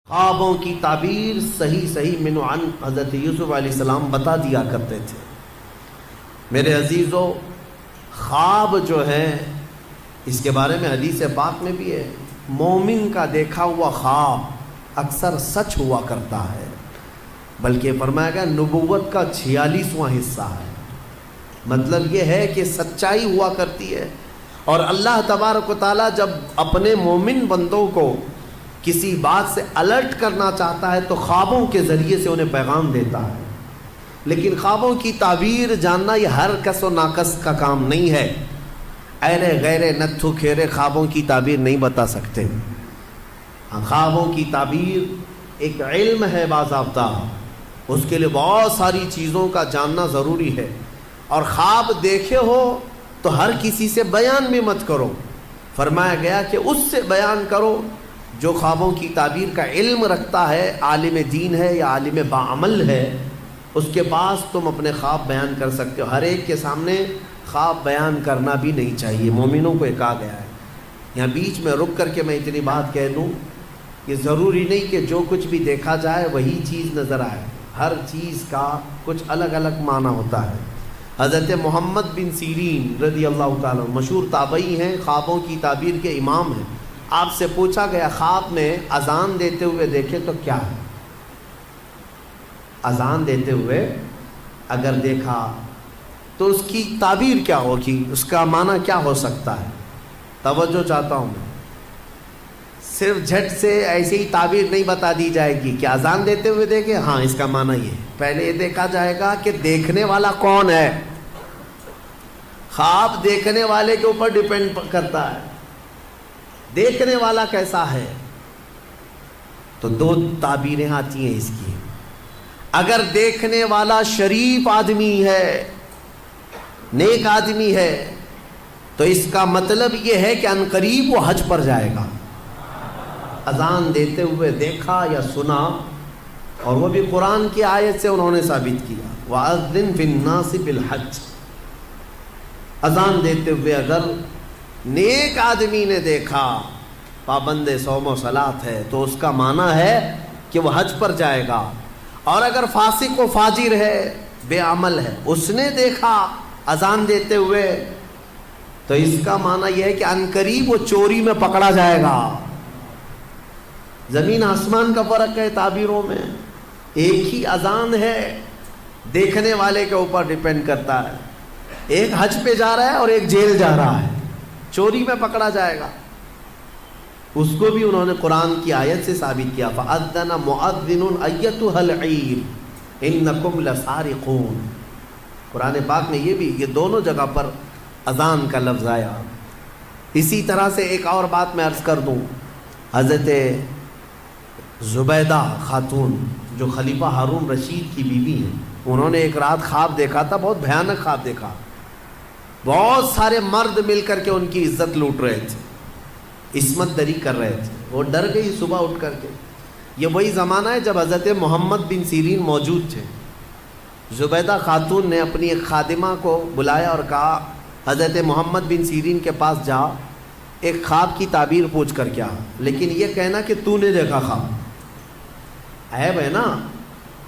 خوابوں کی تعبیر صحیح من عن حضرت یوسف علیہ السلام بتا دیا کرتے تھے۔ میرے عزیزو، خواب جو ہے اس کے بارے میں حدیث پاک میں بھی ہے، مومن کا دیکھا ہوا خواب اکثر سچ ہوا کرتا ہے، بلکہ فرمایا گیا نبوت کا 46واں حصہ ہے۔ مطلب یہ ہے کہ سچائی ہوا کرتی ہے، اور اللہ تبارک و تعالیٰ جب اپنے مومن بندوں کو کسی بات سے الرٹ کرنا چاہتا ہے تو خوابوں کے ذریعے سے انہیں پیغام دیتا ہے۔ لیکن خوابوں کی تعبیر جاننا یہ ہر کس و ناکس کا کام نہیں ہے۔ ایرے غیرے نتھو کھیرے خوابوں کی تعبیر نہیں بتا سکتے۔ خوابوں کی تعبیر ایک علم ہے باضابطہ، اس کے لیے بہت ساری چیزوں کا جاننا ضروری ہے، اور خواب دیکھے ہو تو ہر کسی سے بیان بھی مت کرو۔ فرمایا گیا کہ اس سے بیان کرو جو خوابوں کی تعبیر کا علم رکھتا ہے، عالم دین ہے یا عالم باعمل ہے، اس کے پاس تم اپنے خواب بیان کر سکتے ہو۔ ہر ایک کے سامنے خواب بیان کرنا بھی نہیں چاہیے، مومنوں کو یہ کہا گیا ہے۔ یہاں بیچ میں رک کر کے میں اتنی بات کہہ دوں، یہ ضروری نہیں کہ جو کچھ بھی دیکھا جائے وہی چیز نظر آئے، ہر چیز کا کچھ الگ الگ معنی ہوتا ہے۔ حضرت محمد بن سیرین رضی اللہ تعالیٰ مشہور تابعی ہیں، خوابوں کی تعبیر کے امام ہیں۔ آپ سے پوچھا گیا خواب میں اذان دیتے ہوئے دیکھے تو کیا ہے؟ اذان دیتے ہوئے اگر دیکھا تو اس کی تعبیر کیا ہوگی، اس کا معنی کیا ہو سکتا ہے؟ توجہ چاہتا ہوں میں، صرف جھٹ سے ایسے ہی تعبیر نہیں بتا دی جائے گی کہ اذان دیتے ہوئے دیکھے، ہاں اس کا معنی یہ ہے۔ پہلے یہ دیکھا جائے گا کہ دیکھنے والا کون ہے۔ خواب دیکھنے والے کے اوپر ڈیپینڈ کرتا ہے، دیکھنے والا کیسا ہے۔ تو دو تعبیریں آتی ہیں اس کی۔ اگر دیکھنے والا شریف آدمی ہے، نیک آدمی ہے، تو اس کا مطلب یہ ہے کہ عنقریب وہ حج پر جائے گا۔ اذان دیتے ہوئے دیکھا یا سنا، اور وہ بھی قرآن کی آیت سے انہوں نے ثابت کیا، وَأَذِّن فِي النَّاسِ بِالْحَجِّ۔ اذان دیتے ہوئے اگر نیک آدمی نے دیکھا، پابند صوم و صلاۃ ہے، تو اس کا معنی ہے کہ وہ حج پر جائے گا۔ اور اگر فاسق و فاجر ہے، بے عمل ہے، اس نے دیکھا اذان دیتے ہوئے، تو اس کا معنی یہ ہے کہ عنقریب وہ چوری میں پکڑا جائے گا۔ زمین آسمان کا فرق ہے تعبیروں میں، ایک ہی اذان ہے، دیکھنے والے کے اوپر ڈیپینڈ کرتا ہے۔ ایک حج پہ جا رہا ہے اور ایک جیل جا رہا ہے، چوری میں پکڑا جائے گا۔ اس کو بھی انہوں نے قرآن کی آیت سے ثابت کیا، فَأَذَّنَ مُؤَذِّنٌ أَيَّتُهَا الْعِيرُ إِنَّكُمْ لَسَارِقُونَ۔ قرآن پاک میں یہ دونوں جگہ پر اذان کا لفظ آیا۔ اسی طرح سے ایک اور بات میں عرض کر دوں، حضرت زبیدہ خاتون جو خلیفہ ہارون رشید کی بیوی ہیں، انہوں نے ایک رات خواب دیکھا تھا، بہت بھیانک خواب دیکھا۔ بہت سارے مرد مل کر کے ان کی عزت لوٹ رہے تھے، عصمت دری کر رہے تھے۔ وہ ڈر گئی صبح اٹھ کر کے۔ یہ وہی زمانہ ہے جب حضرت محمد بن سیرین موجود تھے۔ زبیدہ خاتون نے اپنی ایک خادمہ کو بلایا اور کہا حضرت محمد بن سیرین کے پاس جا، ایک خواب کی تعبیر پوچھ کر کیا، لیکن یہ کہنا کہ تو نے دیکھا خواب۔ عیب ہے نا،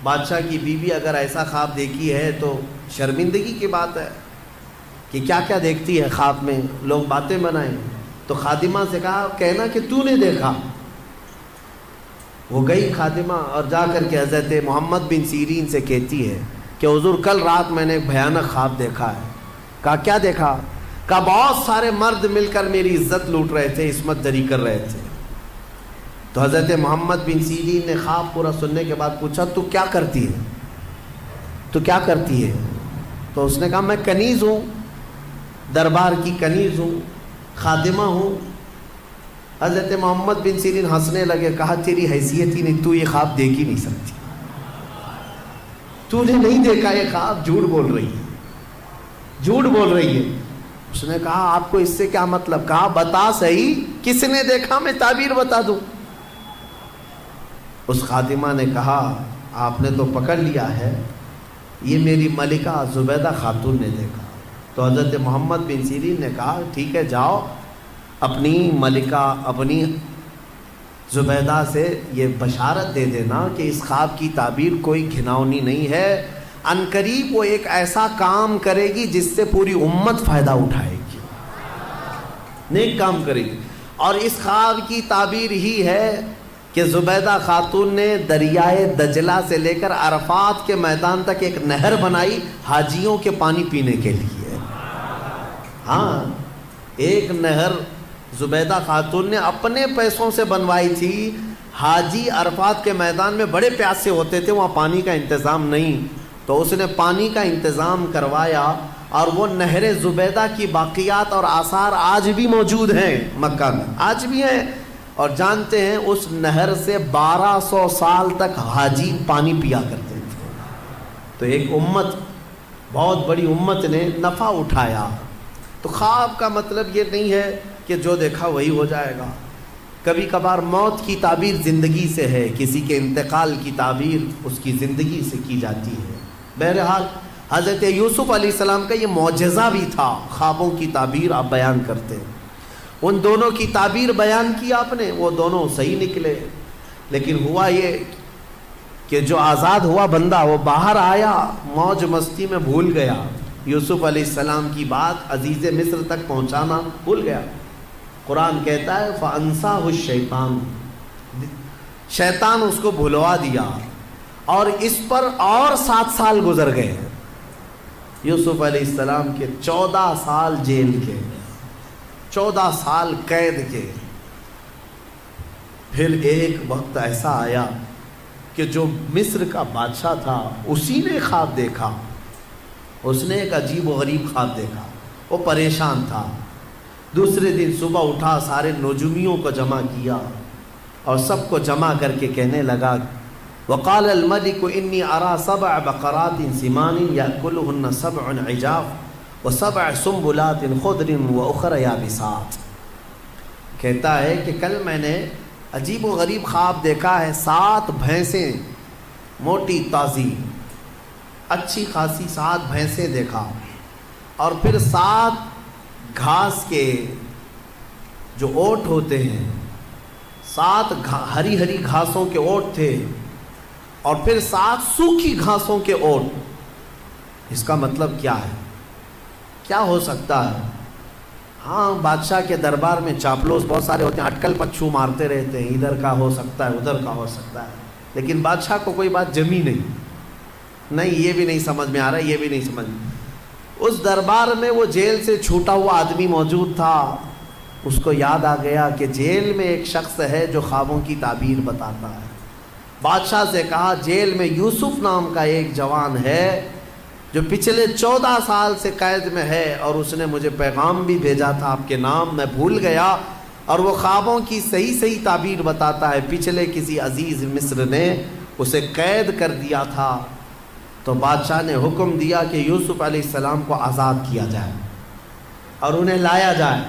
بادشاہ کی بیوی اگر ایسا خواب دیکھی ہے تو شرمندگی کی بات ہے کہ کیا کیا دیکھتی ہے خواب میں، لوگ باتیں بنائیں۔ تو خادمہ سے کہا کہنا کہ تو نے دیکھا۔ وہ گئی خادمہ اور جا کر کے حضرت محمد بن سیرین سے کہتی ہے کہ حضور کل رات میں نے ایک بھیانک خواب دیکھا ہے۔ کہا کیا دیکھا؟ کہا بہت سارے مرد مل کر میری عزت لوٹ رہے تھے، عصمت دری کر رہے تھے۔ تو حضرت محمد بن سیرین نے خواب پورا سننے کے بعد پوچھا تو کیا کرتی ہے؟ تو کیا کرتی ہے؟ تو اس نے کہا میں کنیز ہوں، دربار کی کنیز ہوں، خادمہ ہوں۔ حضرت محمد بن سیرین ہنسنے لگے، کہا تیری حیثیت ہی نہیں، تو یہ خواب دیکھ ہی نہیں سکتی، تو نے نہیں دیکھا یہ خواب، جھوٹ بول رہی ہے، جھوٹ بول رہی ہے۔ اس نے کہا آپ کو اس سے کیا مطلب؟ کہا بتا صحیح کس نے دیکھا، میں تعبیر بتا دوں۔ اس خادمہ نے کہا آپ نے تو پکڑ لیا ہے، یہ میری ملکہ زبیدہ خاتون نے دیکھا۔ تو حضرت محمد بن سیرین نے کہا ٹھیک ہے جاؤ، اپنی ملکہ، اپنی زبیدہ سے یہ بشارت دے دینا کہ اس خواب کی تعبیر کوئی گھناؤنی نہیں ہے، ان قریب وہ ایک ایسا کام کرے گی جس سے پوری امت فائدہ اٹھائے گی، نیک کام کرے گی۔ اور اس خواب کی تعبیر ہی ہے کہ زبیدہ خاتون نے دریائے دجلہ سے لے کر عرفات کے میدان تک ایک نہر بنائی حاجیوں کے پانی پینے کے لیے۔ ہاں، ایک نہر زبیدہ خاتون نے اپنے پیسوں سے بنوائی تھی۔ حاجی عرفات کے میدان میں بڑے پیاسے ہوتے تھے، وہاں پانی کا انتظام نہیں، تو اس نے پانی کا انتظام کروایا، اور وہ نہر زبیدہ کی باقیات اور آثار آج بھی موجود ہیں مکہ میں، آج بھی ہیں۔ اور جانتے ہیں اس نہر سے 1200 سال تک حاجی پانی پیا کرتے تھے۔ تو ایک امت، بہت بڑی امت نے نفع اٹھایا۔ تو خواب کا مطلب یہ نہیں ہے کہ جو دیکھا وہی ہو جائے گا۔ کبھی کبھار موت کی تعبیر زندگی سے ہے، کسی کے انتقال کی تعبیر اس کی زندگی سے کی جاتی ہے۔ بہرحال حضرت یوسف علیہ السلام کا یہ معجزہ بھی تھا، خوابوں کی تعبیر آپ بیان کرتے ہیں۔ ان دونوں کی تعبیر بیان کی آپ نے، وہ دونوں صحیح نکلے، لیکن ہوا یہ کہ جو آزاد ہوا بندہ وہ باہر آیا، موج مستی میں بھول گیا، یوسف علیہ السلام کی بات عزیز مصر تک پہنچانا بھول گیا۔ قرآن کہتا ہے فَأَنْسَاهُ الشَّيْطَانُ، شیطان اس کو بھلوا دیا، اور اس پر اور 7 سال گزر گئے۔ یوسف علیہ السلام کے 14 سال جیل کے، 14 سال قید کے۔ پھر ایک وقت ایسا آیا کہ جو مصر کا بادشاہ تھا اسی نے خواب دیکھا، اس نے ایک عجیب و غریب خواب دیکھا، وہ پریشان تھا۔ دوسرے دن صبح اٹھا، سارے نجومیوں کو جمع کیا اور سب کو جمع کر کے کہنے لگا وقال الملك انی ارى 7 بقرات سمان یاکلهن 7 عجاف و7 سنبلات خضر واخر یابسات۔ کہتا ہے کہ کل میں نے عجیب و غریب خواب دیکھا ہے، 7 بھینسیں موٹی تازی اچھی خاصی 7 بھینسیں دیکھا، اور پھر 7 گھاس کے جو اوٹ ہوتے ہیں، 7 ہری ہری گھاسوں کے اوٹ تھے، اور پھر 7 سوکھی گھاسوں کے اوٹ۔ اس کا مطلب کیا ہے؟ کیا ہو سکتا ہے؟ ہاں، بادشاہ کے دربار میں چاپلوس بہت سارے ہوتے ہیں، اٹکل پچھو مارتے رہتے ہیں، ادھر کا ہو سکتا ہے ادھر کا ہو سکتا ہے، لیکن بادشاہ کو کوئی بات جمی نہیں، یہ بھی نہیں سمجھ میں آ رہا، یہ بھی نہیں سمجھ میں۔ اس دربار میں وہ جیل سے چھوٹا ہوا آدمی موجود تھا، اس کو یاد آ گیا کہ جیل میں ایک شخص ہے جو خوابوں کی تعبیر بتاتا ہے۔ بادشاہ سے کہا جیل میں یوسف نام کا ایک جوان ہے جو پچھلے 14 سال سے قید میں ہے، اور اس نے مجھے پیغام بھی بھیجا تھا آپ کے نام، میں بھول گیا، اور وہ خوابوں کی صحیح تعبیر بتاتا ہے۔ پچھلے کسی عزیز مصر نے اسے قید کر دیا تھا، تو بادشاہ نے حکم دیا کہ یوسف علیہ السلام کو آزاد کیا جائے اور انہیں لایا جائے۔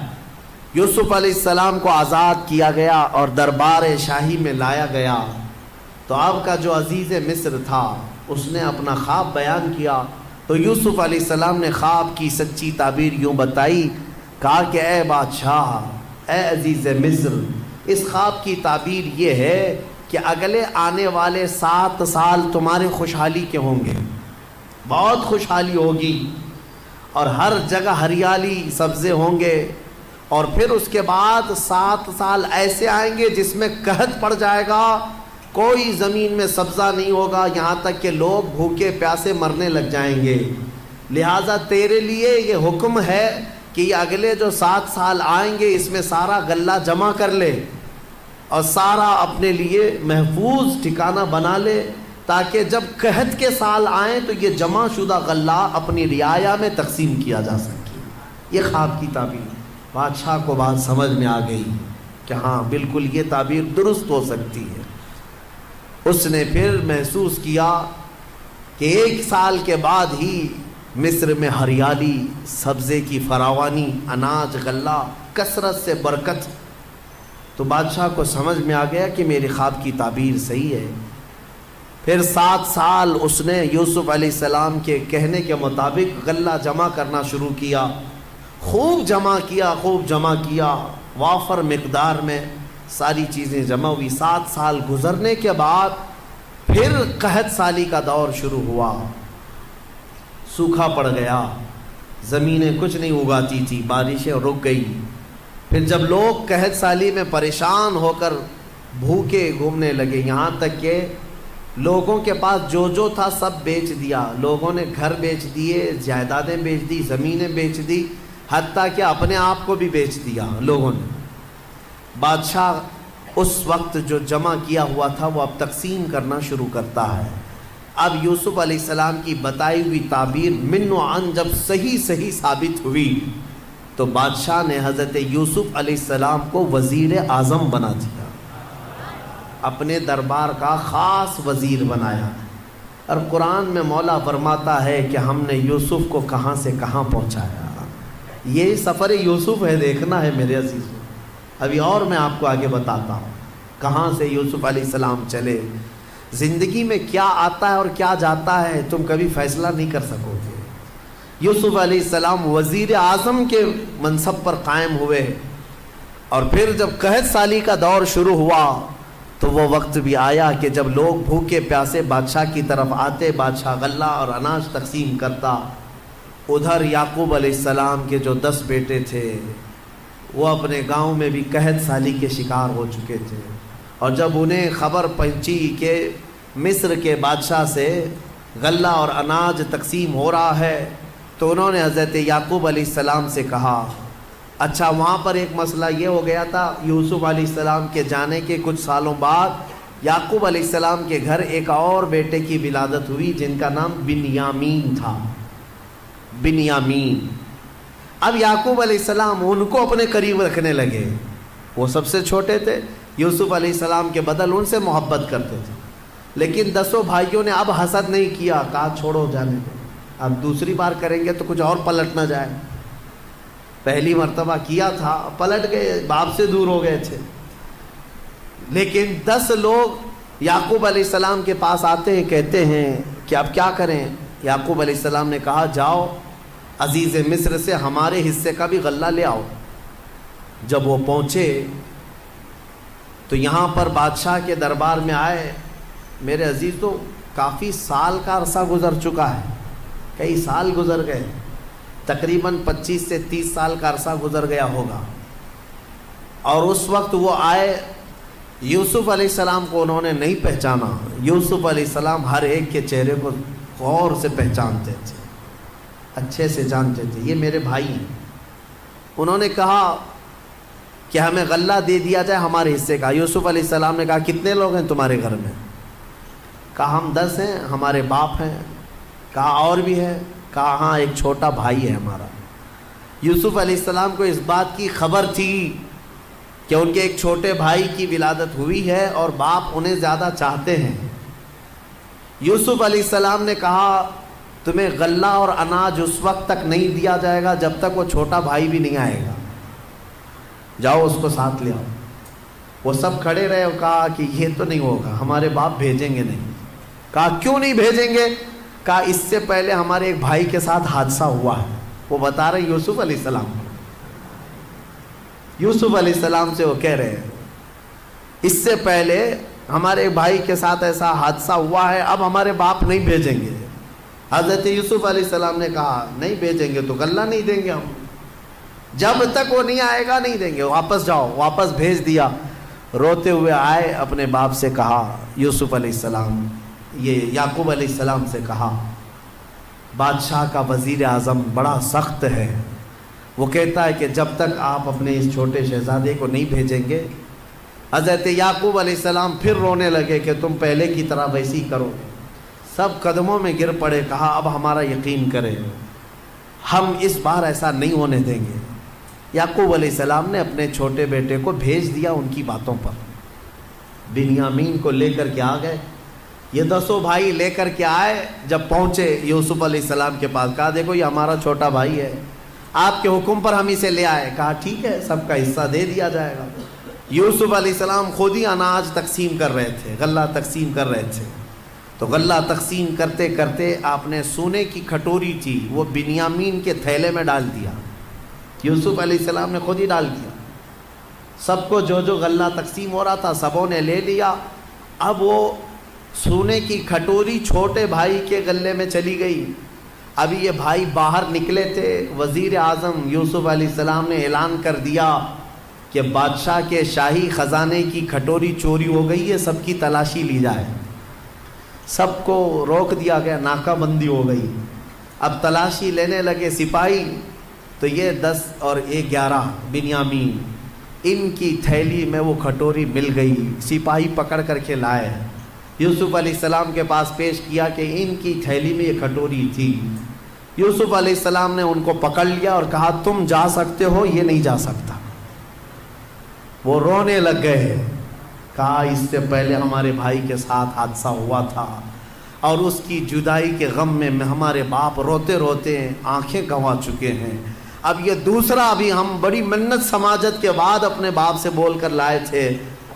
یوسف علیہ السلام کو آزاد کیا گیا اور دربار شاہی میں لایا گیا۔ تو آپ کا جو عزیز مصر تھا اس نے اپنا خواب بیان کیا، تو یوسف علیہ السلام نے خواب کی سچی تعبیر یوں بتائی، کہا کہ اے بادشاہ، اے عزیز مصر، اس خواب کی تعبیر یہ ہے کہ اگلے آنے والے 7 سال تمہارے خوشحالی کے ہوں گے، بہت خوشحالی ہوگی، اور ہر جگہ ہریالی سبزے ہوں گے، اور پھر اس کے بعد 7 سال ایسے آئیں گے جس میں قحط پڑ جائے گا، کوئی زمین میں سبزہ نہیں ہوگا، یہاں تک کہ لوگ بھوکے پیاسے مرنے لگ جائیں گے۔ لہٰذا تیرے لیے یہ حکم ہے کہ یہ اگلے جو 7 سال آئیں گے اس میں سارا غلہ جمع کر لے اور سارا اپنے لیے محفوظ ٹھکانہ بنا لے، تاکہ جب قحط کے سال آئیں تو یہ جمع شدہ غلہ اپنی رعایا میں تقسیم کیا جا سکے۔ یہ خواب کی تعبیر۔ بادشاہ کو بات سمجھ میں آ گئی کہ ہاں بالکل یہ تعبیر درست ہو سکتی ہے۔ اس نے پھر محسوس کیا کہ 1 سال کے بعد ہی مصر میں ہریالی، سبزے کی فراوانی، اناج، غلہ، کثرت سے برکت۔ تو بادشاہ کو سمجھ میں آ گیا کہ میری خواب کی تعبیر صحیح ہے۔ پھر 7 سال اس نے یوسف علیہ السلام کے کہنے کے مطابق غلہ جمع کرنا شروع کیا، خوب جمع کیا، وافر مقدار میں، ساری چیزیں جمع ہوئی. 7 سال گزرنے کے بعد پھر قحط سالی کا دور شروع ہوا. سوکھا پڑ گیا, زمینیں کچھ نہیں اگاتی تھی, بارشیں رک گئی. پھر جب لوگ قحط سالی میں پریشان ہو کر بھوکے گھومنے لگے, یہاں تک کہ لوگوں کے پاس جو تھا سب بیچ دیا. لوگوں نے گھر بیچ دیے, جائیدادیں بیچ دی, زمینیں بیچ دی, حتیٰ کہ اپنے آپ کو بھی بیچ دیا لوگوں نے. بادشاہ اس وقت جو جمع کیا ہوا تھا وہ اب تقسیم کرنا شروع کرتا ہے. اب یوسف علیہ السلام کی بتائی ہوئی تعبیر من و عن جب صحیح ثابت ہوئی تو بادشاہ نے حضرت یوسف علیہ السلام کو وزیر اعظم بنا دیا, اپنے دربار کا خاص وزیر بنایا. اور قرآن میں مولا فرماتا ہے کہ ہم نے یوسف کو کہاں سے کہاں پہنچایا. یہ سفر یوسف ہے, دیکھنا ہے میرے عزیزوں. ابھی اور میں آپ کو آگے بتاتا ہوں کہاں سے یوسف علیہ السلام چلے. زندگی میں کیا آتا ہے اور کیا جاتا ہے تم کبھی فیصلہ نہیں کر سکو گے. یوسف علیہ السلام وزیر اعظم کے منصب پر قائم ہوئے, اور پھر جب قحط سالی کا دور شروع ہوا تو وہ وقت بھی آیا کہ جب لوگ بھوکے پیاسے بادشاہ کی طرف آتے, بادشاہ غلہ اور اناج تقسیم کرتا. ادھر یعقوب علیہ السلام کے جو 10 بیٹے تھے وہ اپنے گاؤں میں بھی قحط سالی کے شکار ہو چکے تھے, اور جب انہیں خبر پہنچی کہ مصر کے بادشاہ سے غلہ اور اناج تقسیم ہو رہا ہے تو انہوں نے حضرت یعقوب علیہ السلام سے کہا. اچھا, وہاں پر ایک مسئلہ یہ ہو گیا تھا, یوسف علیہ السلام کے جانے کے کچھ سالوں بعد یعقوب علیہ السلام کے گھر ایک اور بیٹے کی ولادت ہوئی جن کا نام بنیامین تھا. بنیامین. اب یعقوب علیہ السلام ان کو اپنے قریب رکھنے لگے. وہ سب سے چھوٹے تھے, یوسف علیہ السلام کے بدل ان سے محبت کرتے تھے, لیکن 10 بھائیوں نے اب حسد نہیں کیا, کہا چھوڑو جانے دو, اب دوسری بار کریں گے تو کچھ اور پلٹ نہ جائے. پہلی مرتبہ کیا تھا, پلٹ گئے, باپ سے دور ہو گئے تھے. لیکن 10 لوگ یعقوب علیہ السلام کے پاس آتے ہیں, کہتے ہیں کہ اب کیا کریں. یعقوب علیہ السلام نے کہا جاؤ عزیز مصر سے ہمارے حصے کا بھی غلہ لے آؤ. جب وہ پہنچے تو یہاں پر بادشاہ کے دربار میں آئے. میرے عزیزوں, کافی سال کا عرصہ گزر چکا ہے, کئی سال گزر گئے, تقریباً 25 سے 30 سال کا عرصہ گزر گیا ہوگا. اور اس وقت وہ آئے, یوسف علیہ السلام کو انہوں نے نہیں پہچانا. یوسف علیہ السلام ہر ایک کے چہرے کو غور سے پہچانتے تھے, اچھے سے جانتے تھے, یہ میرے بھائی ہیں. انہوں نے کہا کہ ہمیں غلہ دے دیا جائے ہمارے حصے کا. یوسف علیہ السلام نے کہا کتنے لوگ ہیں تمہارے گھر میں؟ کہا ہم 10 ہیں, ہمارے باپ ہیں. کہا اور بھی ہے؟ کہا ہاں ایک چھوٹا بھائی ہے ہمارا. یوسف علیہ السلام کو اس بات کی خبر تھی کہ ان کے ایک چھوٹے بھائی کی ولادت ہوئی ہے اور باپ انہیں زیادہ چاہتے ہیں. یوسف علیہ السلام نے کہا تمہیں غلہ اور اناج اس وقت تک نہیں دیا جائے گا جب تک وہ چھوٹا بھائی بھی نہیں آئے گا, جاؤ اس کو ساتھ لے آؤ. وہ سب کھڑے رہے اور کہا کہ یہ تو نہیں ہوگا, ہمارے باپ بھیجیں گے نہیں. کہا کیوں نہیں بھیجیں گے؟ کہا اس سے پہلے ہمارے ایک بھائی کے ساتھ حادثہ ہوا ہے. وہ بتا رہے یوسف علیہ السلام, یوسف علیہ السلام سے وہ کہہ رہے ہیں اس سے پہلے ہمارے بھائی کے ساتھ ایسا حادثہ ہوا ہے, اب ہمارے باپ نہیں بھیجیں گے. حضرت یوسف علیہ السلام نے کہا نہیں بھیجیں گے تو غلہ نہیں دیں گے ہم, جب تک وہ نہیں آئے گا نہیں دیں گے, واپس جاؤ. واپس بھیج دیا. روتے ہوئے آئے, اپنے باپ سے کہا, یوسف علیہ السلام یہ یعقوب علیہ السلام سے کہا بادشاہ کا وزیر اعظم بڑا سخت ہے, وہ کہتا ہے کہ جب تک آپ اپنے اس چھوٹے شہزادے کو نہیں بھیجیں گے. حضرت یعقوب علیہ السلام پھر رونے لگے کہ تم پہلے کی طرح ویسی کرو. سب قدموں میں گر پڑے, کہا اب ہمارا یقین کرے, ہم اس بار ایسا نہیں ہونے دیں گے. یعقوب علیہ السلام نے اپنے چھوٹے بیٹے کو بھیج دیا ان کی باتوں پر. بنیامین کو لے کر کے آ گئے. یہ 10 بھائی لے کر کے آئے. جب پہنچے یوسف علیہ السلام کے پاس, کہا دیکھو یہ ہمارا چھوٹا بھائی ہے, آپ کے حکم پر ہم اسے لے آئے. کہا ٹھیک ہے, سب کا حصہ دے دیا جائے گا. یوسف علیہ السلام خود ہی اناج تقسیم کر رہے تھے, غلہ تقسیم کر رہے تھے. تو غلہ تقسیم کرتے کرتے آپ نے سونے کی کھٹوری تھی وہ بنیامین کے تھیلے میں ڈال دیا. یوسف علیہ السلام نے خود ہی ڈال دیا. سب کو جو غلہ تقسیم ہو رہا تھا سبوں نے لے لیا. اب وہ سونے کی کھٹوری چھوٹے بھائی کے غلے میں چلی گئی. ابھی یہ بھائی باہر نکلے تھے, وزیر اعظم یوسف علیہ السلام نے اعلان کر دیا کہ بادشاہ کے شاہی خزانے کی کھٹوری چوری ہو گئی ہے, سب کی تلاشی لی جائے. سب کو روک دیا گیا, ناکہ بندی ہو گئی. اب تلاشی لینے لگے سپاہی, تو یہ 10 اور 11 بنیامین, ان کی تھیلی میں وہ کھٹوری مل گئی. سپاہی پکڑ کر کے لائے, یوسف علیہ السلام کے پاس پیش کیا کہ ان کی تھیلی میں یہ کھٹوری تھی. یوسف علیہ السلام نے ان کو پکڑ لیا اور کہا تم جا سکتے ہو, یہ نہیں جا سکتا. وہ رونے لگ گئے, کہا اس سے پہلے ہمارے بھائی کے ساتھ حادثہ ہوا تھا اور اس کی جدائی کے غم میں ہمارے باپ روتے روتے آنکھیں گنوا چکے ہیں. اب یہ دوسرا ابھی ہم بڑی منت سماجت کے بعد اپنے باپ سے بول کر لائے تھے,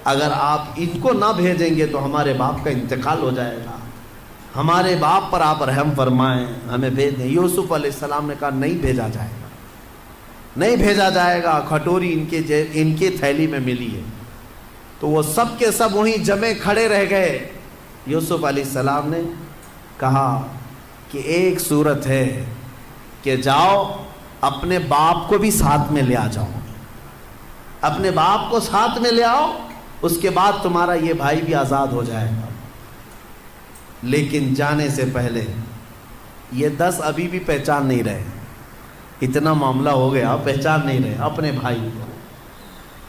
اگر آپ ان کو نہ بھیجیں گے تو ہمارے باپ کا انتقال ہو جائے گا, ہمارے باپ پر آپ رحم فرمائیں, ہمیں بھیج دیں. یوسف علیہ السلام نے کہا نہیں بھیجا جائے گا, نہیں بھیجا جائے گا, کھٹوری ان کی تھیلی میں ملی ہے. تو وہ سب کے سب وہیں جمے کھڑے رہ گئے. یوسف علیہ السلام نے کہا کہ ایک صورت ہے کہ جاؤ اپنے باپ کو بھی ساتھ میں لے آ جاؤ, اپنے باپ کو ساتھ میں لے آؤ, اس کے بعد تمہارا یہ بھائی بھی آزاد ہو جائے گا. لیکن جانے سے پہلے یہ 10 ابھی بھی پہچان نہیں رہے, اتنا معاملہ ہو گیا, پہچان نہیں رہے اپنے بھائی کو.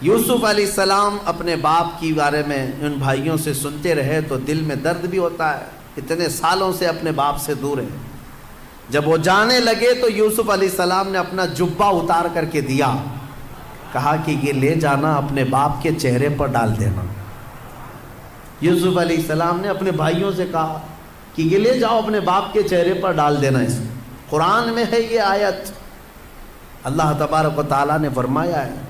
یوسف علیہ السلام اپنے باپ کی بارے میں ان بھائیوں سے سنتے رہے تو دل میں درد بھی ہوتا ہے, اتنے سالوں سے اپنے باپ سے دور ہیں. جب وہ جانے لگے تو یوسف علیہ السلام نے اپنا جبہ اتار کر کے دیا, کہا کہ یہ لے جانا اپنے باپ کے چہرے پر ڈال دینا. یوسف علیہ السلام نے اپنے بھائیوں سے کہا کہ یہ لے جاؤ اپنے باپ کے چہرے پر ڈال دینا. اس قرآن میں ہے یہ آیت, اللہ تبارک و تعالیٰ نے فرمایا ہے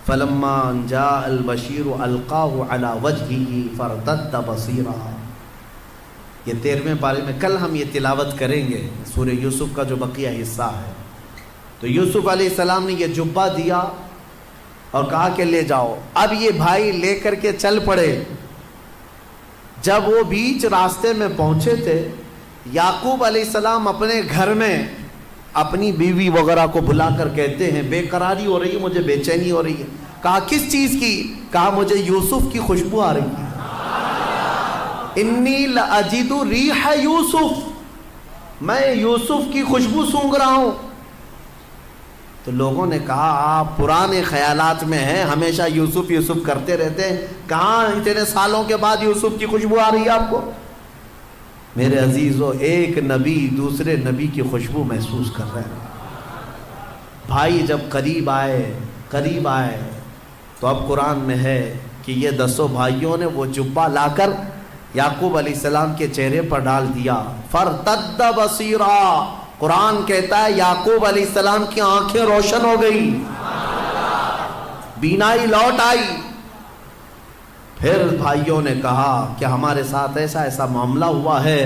فَلَمَّا جَاءَ الْبَشِيرُ أَلْقَاهُ عَلَى وَجْهِهِ فَارْتَدَّ بَصِيرًا. یہ 13ویں پارے میں کل ہم یہ تلاوت کریں گے سورہ یوسف کا جو بقیہ حصہ ہے. تو یوسف علیہ السلام نے یہ جبہ دیا اور کہا کہ لے جاؤ. اب یہ بھائی لے کر کے چل پڑے. جب وہ بیچ راستے میں پہنچے تھے, یعقوب علیہ السلام اپنے گھر میں اپنی بیوی وغیرہ کو بلا کر کہتے ہیں بے قراری ہو رہی ہے, مجھے بے چینی ہو رہی ہے. کہا کس چیز کی؟ کہا مجھے یوسف کی خوشبو آ رہی ہے. انی لاجد ریح یوسف, میں یوسف کی خوشبو سونگھ رہا ہوں. تو لوگوں نے کہا آپ پرانے خیالات میں ہیں, ہمیشہ یوسف یوسف کرتے رہتے ہیں, کہاں اتنے سالوں کے بعد یوسف کی خوشبو آ رہی ہے آپ کو؟ میرے عزیزو, ایک نبی دوسرے نبی کی خوشبو محسوس کر رہے ہیں. بھائی جب قریب آئے تو اب قرآن میں ہے کہ یہ 10 بھائیوں نے وہ جبہ لا کر یعقوب علیہ السلام کے چہرے پر ڈال دیا. فَارْتَدَّ بَصِيرًا, قرآن کہتا ہے یعقوب علیہ السلام کی آنکھیں روشن ہو گئی, بینائی لوٹ آئی. پھر بھائیوں نے کہا کہ ہمارے ساتھ ایسا ایسا معاملہ ہوا ہے.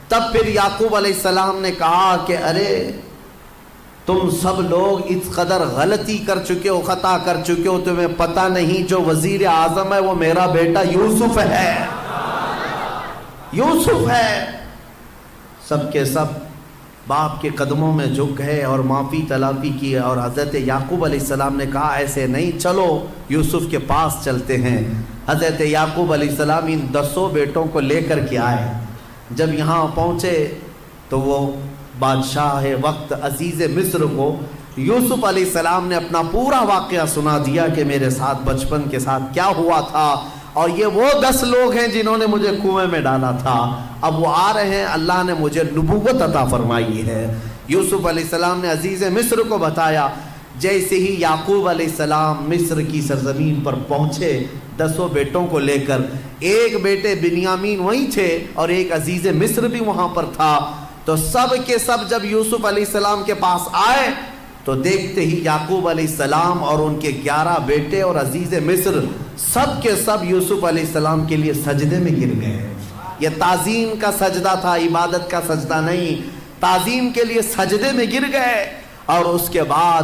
تب پھر یعقوب علیہ السلام نے کہا کہ ارے تم سب لوگ اس قدر غلطی کر چکے ہو, خطا کر چکے ہو, تمہیں پتہ نہیں جو وزیر اعظم ہے وہ میرا بیٹا یوسف ہے, یوسف ہے. سب کے سب باپ کے قدموں میں جھک گئے اور معافی طلبی کی. اور حضرت یعقوب علیہ السلام نے کہا ایسے نہیں, چلو یوسف کے پاس چلتے ہیں. حضرت یعقوب علیہ السلام ان 10 بیٹوں کو لے کر کے آئے. جب یہاں پہنچے تو وہ بادشاہ وقت عزیز مصر کو یوسف علیہ السلام نے اپنا پورا واقعہ سنا دیا کہ میرے ساتھ بچپن کے ساتھ کیا ہوا تھا, اور یہ وہ 10 لوگ ہیں جنہوں نے مجھے کنویں میں ڈالا تھا. اب وہ آ رہے ہیں, اللہ نے مجھے نبوت عطا فرمائی ہے. یوسف علیہ السلام نے عزیز مصر کو بتایا. جیسے ہی یعقوب علیہ السلام مصر کی سرزمین پر پہنچے 10 بیٹوں کو لے کر, ایک بیٹے بنیامین وہیں تھے اور ایک عزیز مصر بھی وہاں پر تھا. تو سب کے سب جب یوسف علیہ السلام کے پاس آئے تو دیکھتے ہی یعقوب علیہ السلام اور ان کے 11 بیٹے اور عزیز مصر سب کے سب یوسف علیہ السلام کے لیے سجدے میں گر گئے. یہ تعظیم کا سجدہ تھا, عبادت کا سجدہ نہیں. تعظیم کے لیے سجدے میں گر گئے. اور اس کے بعد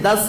10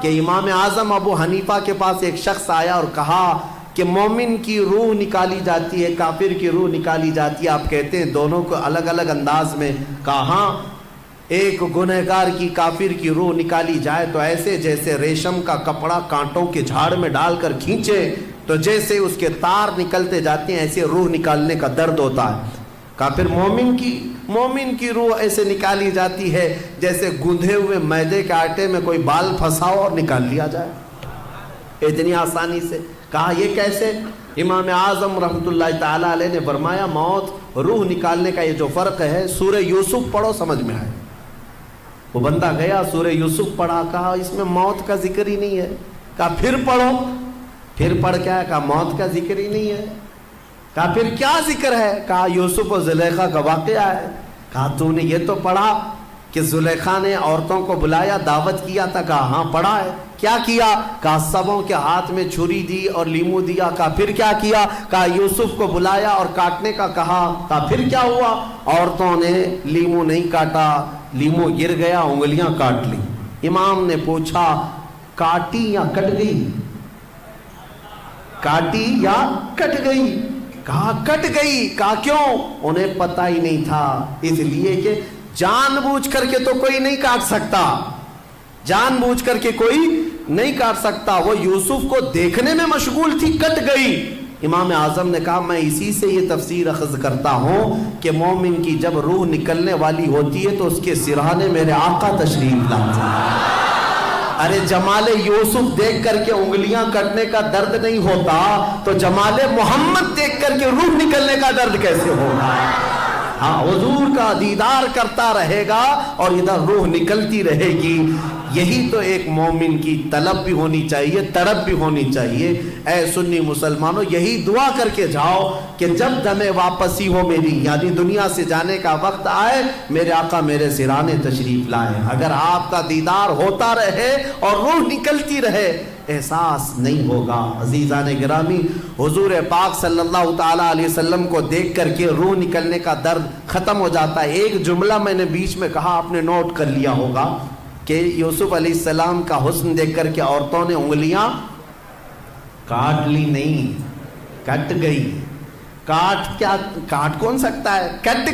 کہ امام اعظم ابو حنیفہ کے پاس ایک شخص آیا اور کہا کہ مومن کی روح نکالی جاتی ہے، کافر کی روح نکالی جاتی ہے، آپ کہتے ہیں دونوں کو الگ الگ انداز میں؟ کہا ہاں، ایک گنہگار کی کافر کی روح نکالی جائے تو ایسے جیسے ریشم کا کپڑا کانٹوں کے جھاڑ میں ڈال کر کھینچے تو جیسے اس کے تار نکلتے جاتے ہیں ایسے روح نکالنے کا درد ہوتا ہے۔ کافر مومن کی روح ایسے نکالی جاتی ہے جیسے گندھے ہوئے میدے کے آٹے میں کوئی بال پھنساؤ اور نکال لیا جائے، اتنی آسانی سے۔ کہا یہ کیسے؟ امام اعظم رحمۃ اللہ تعالی علیہ نے فرمایا موت روح نکالنے کا یہ جو فرق ہے، سورہ یوسف پڑھو سمجھ میں آئے۔ وہ بندہ گیا سورہ یوسف پڑھا، کہا اس میں موت کا ذکر ہی نہیں ہے۔ کہا پھر پڑھو، پھر پڑھ کیا ہے؟ کہا موت کا ذکر ہی نہیں ہے۔ کہا پھر کیا ذکر ہے؟ کہا یوسف و زلیخا کا واقعہ ہے۔ کہا تو نے یہ تو پڑھا کہ زلیخا نے عورتوں کو بلایا، دعوت کیا تھا؟ کہا ہاں پڑھا ہے۔ کیا کیا؟ کہا سبوں کے ہاتھ میں چھری دی اور لیمو دیا۔ کہا پھر کیا کیا؟ کہا یوسف کو بلایا اور کاٹنے کا کہا۔ کہا پھر کیا ہوا؟ عورتوں نے لیمو نہیں کاٹا، لیمو گر گیا، انگلیاں کاٹ لی۔ امام نے پوچھا کاٹی یا کٹ گئی؟ کاٹی یا کٹ گئی؟ کہا کٹ گئی۔ کہا کیوں؟ انہیں پتہ ہی نہیں تھا، اس لیے کہ جان بوجھ کر کے تو کوئی نہیں کاٹ سکتا، جان بوجھ کر کے کوئی نہیں کاٹ سکتا۔ وہ یوسف کو دیکھنے میں مشغول تھی، کٹ گئی۔ امام اعظم نے کہا میں اسی سے یہ تفسیر اخذ کرتا ہوں کہ مومن کی جب روح نکلنے والی ہوتی ہے تو اس کے سرہانے میرے آقا تشریف لاتے ہیں۔ ارے جمال یوسف دیکھ کر کے انگلیاں کٹنے کا درد نہیں ہوتا تو جمال محمد دیکھ کر کے روح نکلنے کا درد کیسے ہوگا؟ ہاں، حضور کا دیدار کرتا رہے گا اور ادھر روح نکلتی رہے گی۔ یہی تو ایک مومن کی طلب بھی ہونی چاہیے، تڑپ بھی ہونی چاہیے۔ اے سنی مسلمانوں، یہی دعا کر کے جاؤ کہ جب دم واپسی ہو میری، یعنی دنیا سے جانے کا وقت آئے، میرے آقا میرے سرانے تشریف لائے۔ اگر آپ کا دیدار ہوتا رہے اور روح نکلتی رہے، احساس نہیں ہوگا۔ عزیزان گرامی، حضور پاک صلی اللہ تعالیٰ علیہ وسلم کو دیکھ کر کے روح نکلنے کا درد ختم ہو جاتا ہے۔ ایک جملہ میں نے بیچ میں کہا، آپ نے نوٹ کر لیا ہوگا کہ یوسف علیہ السلام کا حسن دیکھ کر کے عورتوں نے انگلیاں کاٹ لی نہیں، کٹ گئی۔ کاٹ کون سکتا ہے؟ کٹ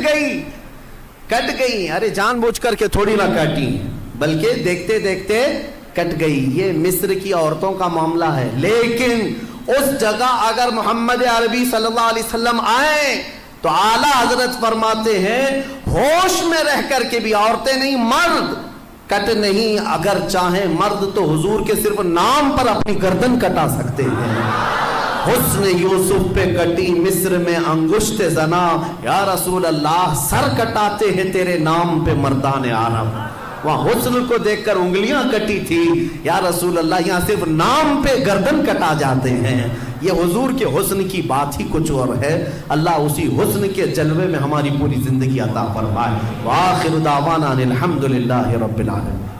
گئی۔ ارے جان بوجھ کر کے تھوڑی نہ کاٹی، بلکہ دیکھتے دیکھتے کٹ گئی۔ یہ مصر کی عورتوں کا معاملہ ہے، لیکن اس جگہ اگر محمد عربی صلی اللہ علیہ وسلم آئیں تو اعلیٰ حضرت فرماتے ہیں ہوش میں رہ کر کے بھی عورتیں نہیں، مرد کٹ نہیں۔ اگر چاہیں مرد تو حضور کے صرف نام پر اپنی گردن کٹا سکتے ہیں۔ حسن یوسف پہ کٹی مصر میں انگشت زنا، یا رسول اللہ سر کٹاتے ہیں تیرے نام پہ مردان عرب۔ وہاں حسن کو دیکھ کر انگلیاں کٹی تھی، یا رسول اللہ یہاں صرف نام پہ گردن کٹا جاتے ہیں۔ یہ حضور کے حسن کی بات ہی کچھ اور ہے۔ اللہ اسی حسن کے جلوے میں ہماری پوری زندگی عطا فرمائے۔ وآخر دعوانا الحمدللہ رب العالمین۔